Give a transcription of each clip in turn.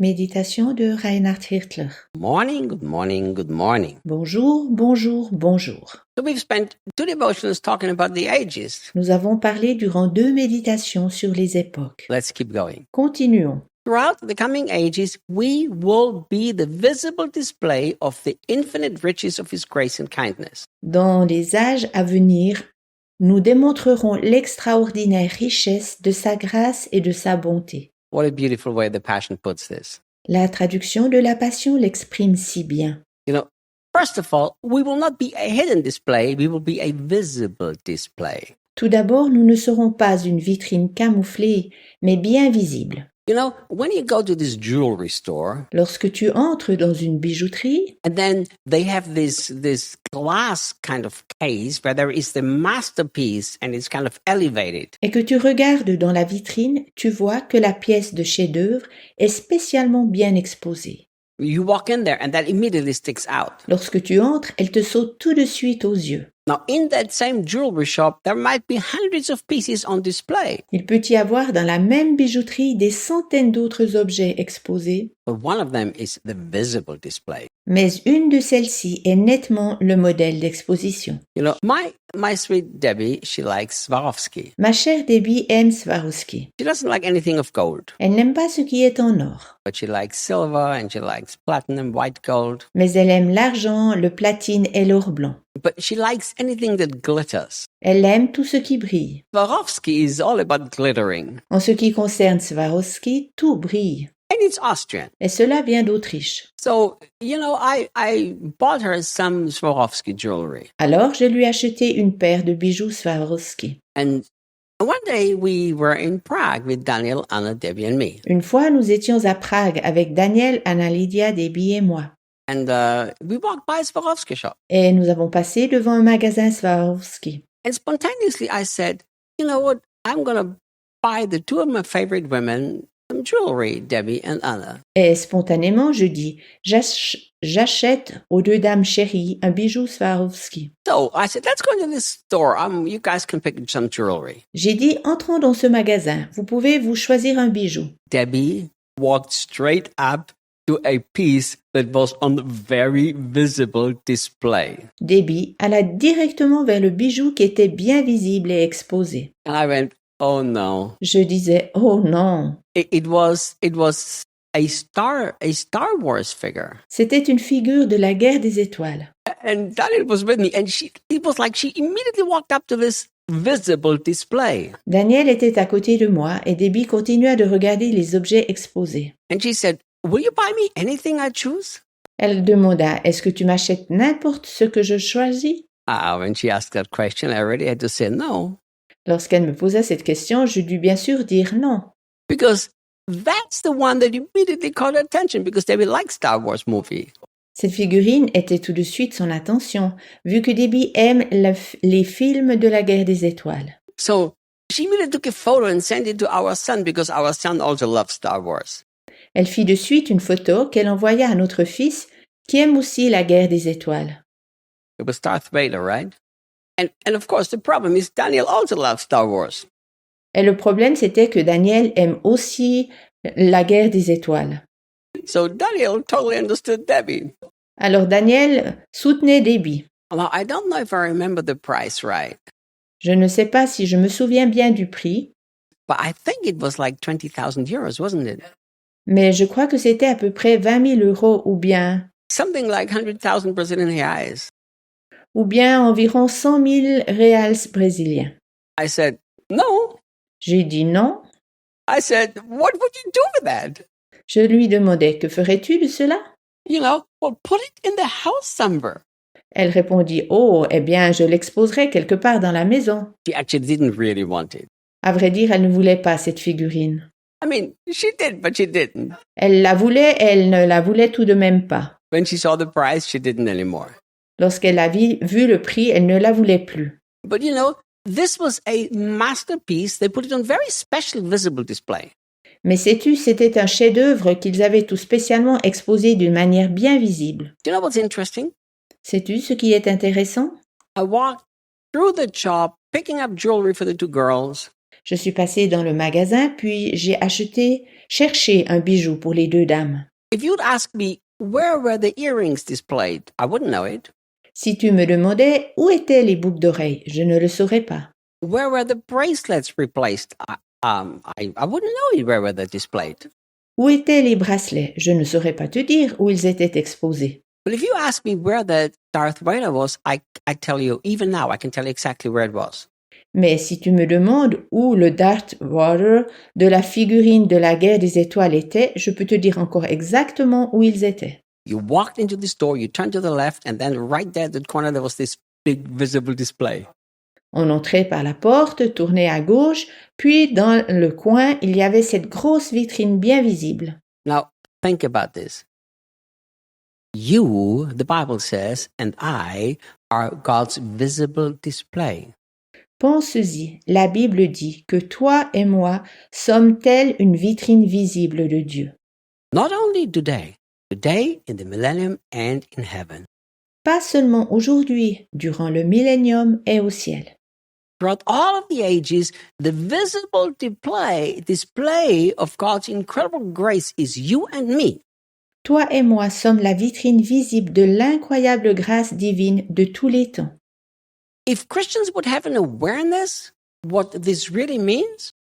Méditation de Reinhard Hirtler. Morning, good morning, good morning. Bonjour, bonjour, bonjour. So we've spent 2 devotions talking about the ages. Nous avons parlé durant 2 méditations sur les époques. Let's keep going. Continuons. Throughout the coming ages, we will be the visible display of the infinite riches of His grace and kindness. Dans les âges à venir, nous démontrerons l'extraordinaire richesse de sa grâce et de sa bonté. What a beautiful way the Passion puts this. La traduction de la Passion l'exprime si bien. You know, first of all, we will not be a hidden display, we will be a visible display. Tout d'abord, nous ne serons pas une vitrine camouflée, mais bien visible. You know, when you go to this jewelry store, Lorsque tu entres dans une bijouterie, and then they have this glass kind of case where there is the masterpiece and it's kind of elevated. et que tu regardes dans la vitrine, tu vois que la pièce de chef-d'œuvre est spécialement bien exposée. You walk in there and that immediately sticks out. Lorsque tu entres, elle te saute tout de suite aux yeux. Now, in that same jewelry shop, there might be hundreds of pieces on display, Il peut y avoir dans la même bijouterie des centaines d'autres objets exposés, but one of them is the visible display. mais une de celles-ci est nettement le modèle d'exposition. You know, my sweet Debbie, she likes Swarovski. Ma chère Debbie aime Swarovski. She doesn't like anything of gold, Elle n'aime pas ce qui est en or, but she likes silver and she likes platinum, white gold. mais elle aime l'argent, le platine et l'or blanc. But she likes anything that glitters. Elle aime tout ce qui brille. Swarovski is all about glittering, En ce qui concerne Swarovski, tout brille. and it's Austrian. Et cela vient d'Autriche. So, you know, I bought her some Swarovski jewelry. Alors, je lui ai acheté une paire de bijoux Swarovski. And one day we were in Prague with Daniel, Anna, Debbie, and me. Une fois, nous étions à Prague avec Daniel, Anna Lydia, Debbie et moi. And we walked by a Swarovski shop. Et nous avons passé devant un magasin Swarovski. And spontaneously I said, you know what, I'm going to buy the two of my favorite women some jewelry, Debbie and Anna. Et spontanément, je dis, j'achète aux deux dames chéries un bijou Swarovski. So I said, let's go to this store. You guys can pick some jewelry. J'ai dit, entrons dans ce magasin. Vous pouvez vous choisir un bijou. Debbie walked straight up to a piece that was on the very visible display. Debbie alla directement vers le bijou qui était bien visible et exposé. And I went, oh no. Je disais, oh non. It was a Star Wars figure. C'était une figure de la guerre des étoiles. And Daniel was with me, and it was like she immediately walked up to this visible display. Daniel était à côté de moi et Debbie continua de regarder les objets exposés. And she said, will you buy me anything I choose? Elle demanda, est-ce que tu m'achètes n'importe ce que je choisis? When she asked that question, I already had to say no. Lorsqu'elle me posa cette question, je dus bien sûr dire non. Because that's the one that immediately caught her attention because Debbie likes Star Wars movie. Cette figurine était tout de suite son attention, vu que Debbie aime les films de la guerre des étoiles. So she immediately took a photo and sent it to our son because our son also loves Star Wars. Elle fit de suite une photo qu'elle envoya à notre fils, qui aime aussi la guerre des étoiles. It was Darth Vader, right? And of course, the problem is Daniel also loves Star Wars. Et le problème, c'était que Daniel aime aussi la guerre des étoiles. So Daniel totally understood Debbie. Alors Daniel soutenait Debbie. Now, I don't know if I remember the price right, Je ne sais pas si je me souviens bien du prix, but I think it was like 20,000 euros, wasn't it? mais je crois que c'était à peu près 20 000 euros ou bien Something like 100,000 Brazilian reais. environ 100 000 reals brésiliens. I said, no. J'ai dit non. I said, what would you do with that? Je lui demandai, que ferais-tu de cela? You know, well, put it in the house somewhere. Elle répondit, oh, eh bien, je l'exposerai quelque part dans la maison. She actually didn't really want it. À vrai dire, elle ne voulait pas cette figurine. I mean, she did, but she didn't. Elle la voulait, elle ne la voulait tout de même pas. When she saw the price, she didn't anymore. Lorsqu'elle a vu le prix, elle ne la voulait plus. But you know, this was a masterpiece. They put it on very special visible display. Mais sais-tu, c'était un chef-d'œuvre qu'ils avaient tout spécialement exposé d'une manière bien visible. Do you know what's interesting? Sais-tu ce qui est intéressant? I walked through the shop, picking up jewelry for the two girls. Je suis passée dans le magasin, puis j'ai acheté Cherchez un bijou pour les deux dames. If you'd ask me, where were the earrings displayed? I wouldn't know it. Si tu me demandais où étaient les boucles d'oreilles, je ne le saurais pas. Where were the bracelets replaced? I wouldn't know it where were they displayed. Où étaient les bracelets? Je ne saurais pas te dire où ils étaient exposés. But if you ask me where the Darth Vader was, I tell you, even now, I can tell you exactly where it was. Mais si tu me demandes où le Darth Vader de la figurine de la guerre des étoiles était, je peux te dire encore exactement où ils étaient. You walked into the store, you turned to the left, and then right there at the corner, there was this big visible display. On entrait par la porte, tournait à gauche, puis dans le coin, il y avait cette grosse vitrine bien visible. Now, think about this. You, the Bible says, and I are God's visible display. Pense-y, la Bible dit que toi et moi sommes tels une vitrine visible de Dieu. Not only today, in the millennium and in heaven. Pas seulement aujourd'hui, durant le millénium et au ciel. Throughout all of the ages, the visible display of God's incredible grace is you and me. Toi et moi sommes la vitrine visible de l'incroyable grâce divine de tous les temps. If Christians would have an awareness what this really means,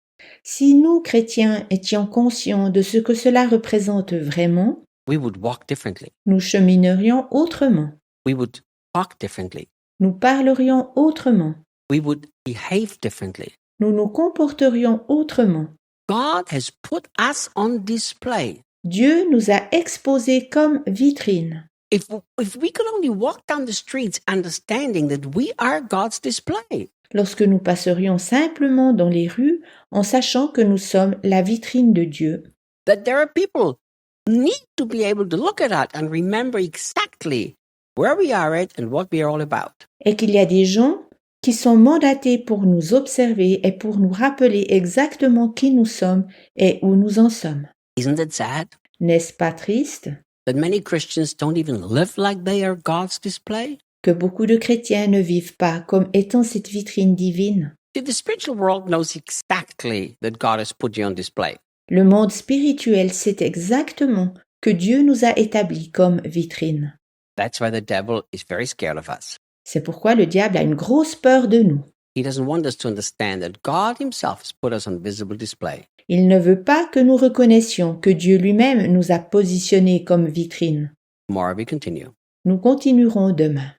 si nous, chrétiens, étions conscients de ce que cela représente vraiment, we would walk differently. Nous cheminerions autrement. We would talk differently. Nous parlerions autrement. We would behave differently. Nous nous comporterions autrement. God has put us on display. Dieu nous a exposés comme vitrine. If we could only walk down the streets understanding that we are God's display. Lorsque nous passerions simplement dans les rues en sachant que nous sommes la vitrine de Dieu. That there are people who need to be able to look at that and remember exactly where we are at and what we are all about. Et qu'il y a des gens qui sont mandatés pour nous observer et pour nous rappeler exactement qui nous sommes et où nous en sommes. Isn't it sad? N'est-ce pas triste? That many Christians don't even live like they are God's display? Que beaucoup de chrétiens ne vivent pas comme étant cette vitrine divine. See, the spiritual world knows exactly that God has put you on display. Le monde spirituel sait exactement que Dieu nous a établis comme vitrine. That's why the devil is very scared of us. C'est pourquoi le diable a une grosse peur de nous. He doesn't want us to understand that God himself has put us on visible display. Il ne veut pas que nous reconnaissions que Dieu lui-même nous a positionnés comme vitrine. Tomorrow we continue. Nous continuerons demain.